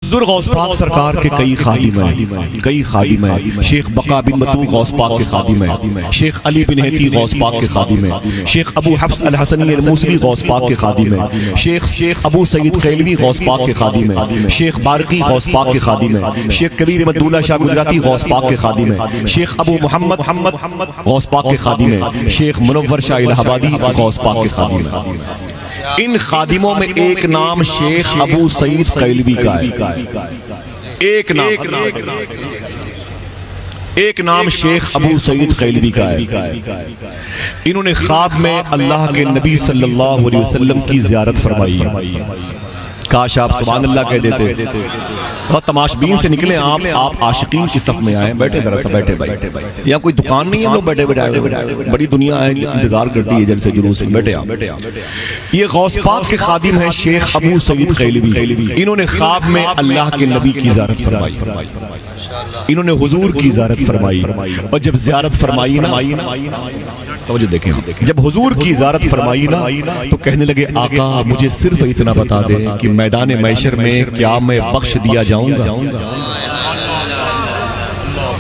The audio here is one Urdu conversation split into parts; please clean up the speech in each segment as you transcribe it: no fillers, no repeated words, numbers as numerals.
حضور غوث پاک سرکار کے کئی خادم ہیں شیخ بقا بن بطوط غوث پاک کے خادم ہیں، شیخ علی بن ہیتی غوث پاک کے خادم ہیں، شیخ ابو حفص الحسنی الموصلی غوث پاک کے خادم ہیں، شیخ ابو سعید خیلوی غوث پاک کے خادم ہیں، شیخ بارقی غوث پاک کے خادم ہیں، شیخ کبیر احمد دولہ شاہ گجراتی غوث پاک کے خادم ہیں، شیخ ابو محمد غوث پاک کے خادم ہیں، شیخ منور شاہ الہ آبادی غوث پاک کے خادم ہیں۔ ان خادموں میں ایک نام شیخ ابو سعید قیلوی کا ہے، ایک نام شیخ ابو سعید قیلوی کا ہے۔ انہوں نے خواب میں اللہ کے نبی صلی اللہ علیہ وسلم کی زیارت فرمائی ہے۔ کاش آپ سبحان اللہ کہہ دیتے، بہت تماشبین سے نکلے آپ عاشقین کی صف میں آئے۔ بیٹھے ذرا سا، بیٹھے بھائی، یہاں کوئی دکان نہیں ہے، ہم لوگ بیٹھے بڑی دنیا ہے انتظار کرتی ہے جلسے جلوس میں، بیٹھے آپ۔ یہ غوث پاک کے خادم ہیں شیخ ابو سعید قیلوی، انہوں نے خواب میں اللہ کے نبی کی زیارت فرمائی، انہوں نے حضور کی زیارت فرمائی، اور جب زیارت فرمائی نا، توجہ دیکھیں، جب حضور کی زیارت فرمائی نا تو کہنے لگے آقا مجھے صرف اتنا بتا دے کہ میدان محشر میں کیا میں بخش دیا جاؤں گا؟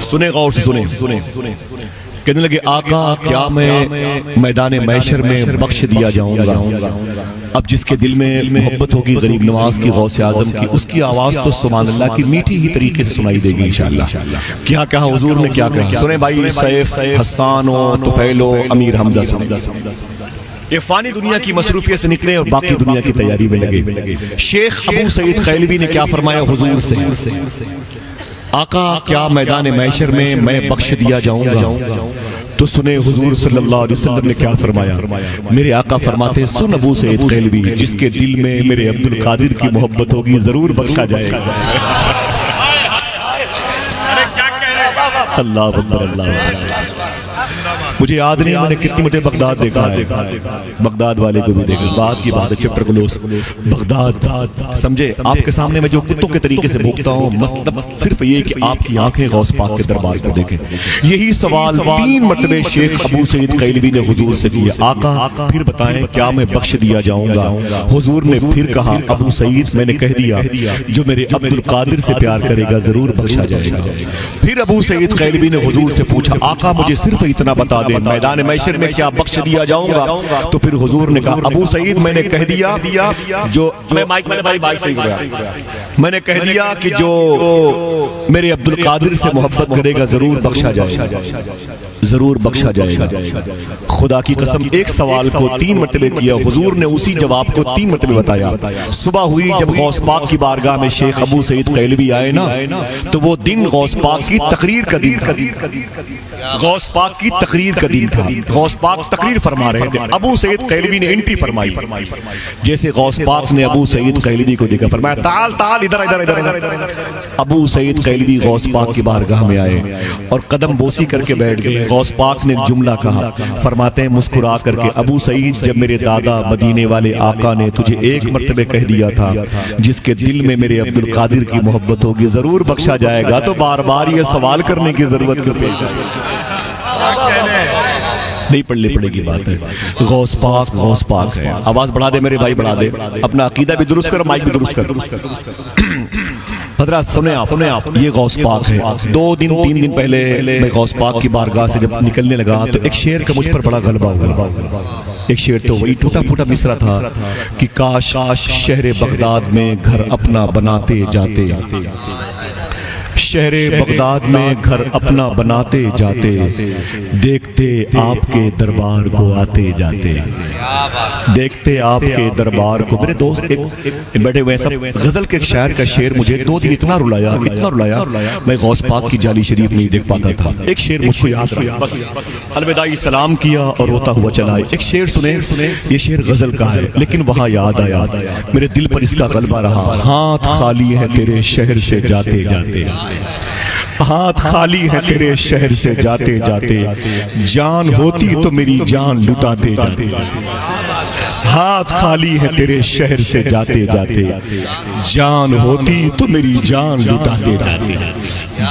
سنیں غور سے سنیں، کہنے لگے آقا کیا میں میدان محشر میں بخش دیا جاؤں گا؟ اب جس کے دل میں محبت ہوگی غریب نواز کی، غوث اعظم کی، اس کی آواز تو سبحان اللہ کی میٹھی ہی طریقے سے سنائی دے گی انشاءاللہ۔ کیا کہا حضور نے، کیا کہا؟ سنیں بھائی، سیف، حسان و طفیل و امیر حمزہ سنیں۔ یہ فانی دنیا کی مصروفیت سے نکلے اور باقی دنیا کی تیاری میں لگے۔ شیخ ابو سعید قیلوی نے کیا فرمایا حضور سے؟ آقا کیا میدان محشر میں میں بخش دیا جاؤں گا؟ تو سنے حضور صلی اللہ علیہ وسلم نے کیا فرمایا؟ میرے آقا فرماتے سن ابو سعید قیلوی، جس کے دل میں میرے عبدالقادر کی محبت ہوگی ضرور بخشا جائے گا۔ اللہ اکبر، اللہ اکبر۔ مجھے یاد نہیں میں نے کتنی مرتبہ بغداد دیکھا ہے، بغداد والے کو بھی دیکھا، بات کی بات ہے، چپٹر کلوس بغداد، سمجھے آپ کے سامنے میں جو کتوں کے طریقے سے بھوکتا ہوں، مطلب صرف یہ کہ آپ کی آنکھیں غوث پاک کے دربار کو دیکھیں۔ یہی سوال 3 مرتبہ شیخ ابو سعید قیلوی نے حضور سے کیا، آقا پھر بتائیں کیا میں بخش دیا جاؤں گا؟ حضور نے پھر کہا ابو سعید میں نے کہہ دیا جو میرے عبدالقادر سے پیار کرے گا ضرور بخشا جائے گا۔ پھر ابو سعید قیلوی نے حضور سے پوچھا آقا مجھے صرف اتنا بتا دیں میدان محشر میں کیا بخش دیا جاؤں گا؟ تو پھر حضور نے کہا ابو سعید میں نے کہہ دیا جو میں نے کہہ دیا کہ جو میرے عبدالقادر سے محبت کرے گا ضرور بخشا جائے گا، ضرور بخشا جائے گا۔ خدا کی قسم ایک سوال کو 3 مرتبہ کیا، حضور نے اسی جواب کو 3 مرتبہ بتایا۔ صبح ہوئی جب غوث پاک کی بارگاہ میں شیخ ابو سعید قیلوی آئے نا تو وہ دن غوث پاک کی تقریر کا دن تھا، غوث پاک کی تقریر کا دن تھا، غوث پاک تقریر فرما رہے تھے۔ ابو سعید قیلوی نے انٹری فرمائی، جیسے غوث پاک نے ابو سعید قیلوی کو دیکھا فرمایا تعال تعال ادھر ادھر ادھر۔ ابو سعید قیلوی غوث پاک کی بارگاہ میں آئے اور قدم بوسی کر کے بیٹھ گئے۔ غوث پاک نے ایک جملہ کہا، فرماتے ہیں مسکرا کر کے ابو سعید جب میرے دادا مدینے والے آقا نے تجھے ایک مرتبہ کہہ دیا تھا جس کے دل میں میرے عبدالقادر کی محبت ہوگی ضرور بخشا جائے گا، تو بار بار یہ سوال کرنے کی ضرورت کیوں پیش نہیں پڑھنے پڑے گی بات ہے۔ غوث پاک ہے۔ آواز بڑھا دے میرے بھائی، بڑھا دے، اپنا عقیدہ بھی درست کر، مائک بھی درست کر۔ حضرات سنیں آپ، یہ غوث پاک ہے۔ 2-3 دن پہلے میں غوث پاک کی بارگاہ سے جب نکلنے لگا تو ایک شعر کا مجھ پر بڑا غلبہ ہوا۔ ایک شعر تو وہی ٹوٹا پھوٹا مصرع تھا کہ کاش شہر بغداد میں گھر اپنا بناتے جاتے، شہر بغداد میں گھر اپنا بناتے جاتے، دیکھتے آپ کے دربار کو آتے جاتے، دیکھتے آپ کے دربار کو۔ میرے دوست ایک بیٹھے ہوئے سب، غزل کے ایک شاعر کا شعر مجھے 2 دن اتنا رلایا میں غوث پاک کی جالی شریف نہیں دیکھ پاتا تھا۔ ایک شعر مجھ کو یاد رہا، بس الوداعی سلام کیا اور روتا ہوا چلا۔ ایک شعر سنیں، یہ شعر غزل کا ہے لیکن وہاں یاد آیا، میرے دل پر اس کا غلبہ رہا۔ ہاتھ خالی ہے تیرے شہر سے جاتے جاتے، ہاتھ خالی ہے تیرے شہر سے جاتے جاتے، جان ہوتی تو میری جان لٹاتے جاتے۔ ہاتھ خالی ہے تیرے شہر سے جاتے جاتے، جان ہوتی تو میری جان لٹاتے جاتے،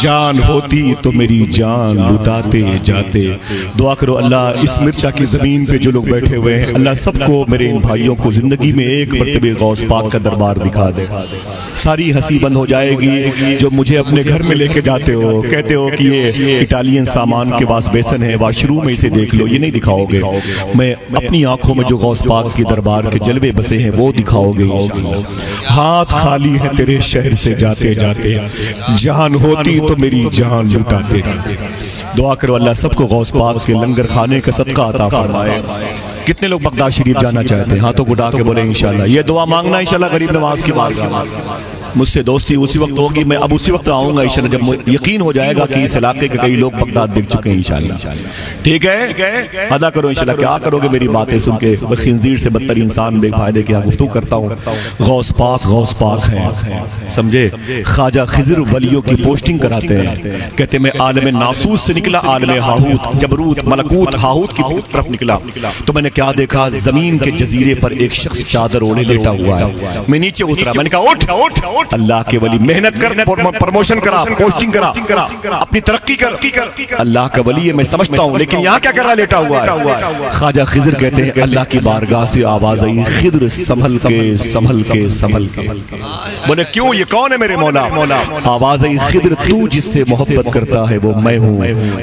جان ہوتی تو میری جان لٹاتے جاتے۔ دعا کرو اللہ اس مرچا کی زمین پہ جو لوگ بیٹھے ہوئے ہیں، اللہ سب کو، میرے ان بھائیوں کو زندگی میں ایک مرتبہ غوث پاک کا دربار دکھا دے، ساری ہنسی بند ہو جائے گی۔ جو مجھے اپنے گھر میں لے کے جاتے ہو، کہتے ہو کہ یہ اٹالین سامان کے واس بیسن ہے، واش روم میں اسے دیکھ لو، یہ نہیں دکھاؤ گے، میں اپنی آنکھوں میں جو غوث پاک کے دربار کے جلوے بسے ہیں وہ دکھاؤ گے۔ ہاتھ خالی ہے تیرے شہر سے جاتے جاتے، جان ہوتی تو میری جان لٹاتے جاتے۔ دعا کرو اللہ سب کو غوث پاک کے لنگر خانے کا صدقہ عطا فرمائے۔ کتنے لوگ بغداد شریف جانا چاہتے ہیں؟ ہاتھوں کو اٹھا کے بولیں انشاءاللہ۔ یہ دعا مانگنا انشاءاللہ غریب نواز کی بارگاہ میں۔ مجھ سے دوستی اسی وقت ہوگی، میں اب اسی وقت آؤں گا انشاءاللہ جب یقین ہو جائے گا کہ اس علاقے کے کئی لوگ بغداد دیکھ چکے ہیں انشاءاللہ۔ ٹھیک ہے، ادا کرو انشاءاللہ۔ کیا کرو گے میری باتیں سن کے؟ میں خنزیر سے بدتر انسان بے فائدے کیا گفتگو کرتا ہوں۔ غوث پاک ہیں، سمجھے؟ خواجہ خضر ولیوں کی پوسٹنگ کراتے ہیں، کہتے میں عالم ناسوس سے نکلا، عالم ہاہوت، جبروت، ملکوت، ہاہوت کی طرف نکلا تو میں نے کیا دیکھا؟ زمین کے جزیرے پر ایک شخص چادر اوڑھے لیٹا ہوا ہے۔ میں نیچے اترا، میں نے کہا اٹھ، اللہ کے ولی محنت کر، پروموشن کرا، پوسٹنگ کرا، اپنی ترقی کر۔ اللہ کا ولی ہے میں سمجھتا ہوں، لیکن یہاں کیا کر رہا لیٹا ہوا ہے؟ خواجہ خضر کہتے ہیں اللہ کی بارگاہ سے آواز آئی، خضر سنبھل کے سنبھل کے سنبھل کے۔ بولے کیوں؟ یہ کون ہے میرے مولا؟ آواز آئی، خضر تو جس سے محبت کرتا ہے وہ میں ہوں،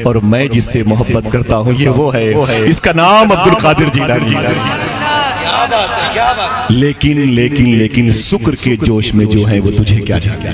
اور میں جس سے محبت کرتا ہوں یہ وہ ہے۔ اس کا نام عبدالقادر جیلانی۔ لیکن سکر کے جوش میں جو ہے وہ تجھے کیا جانے۔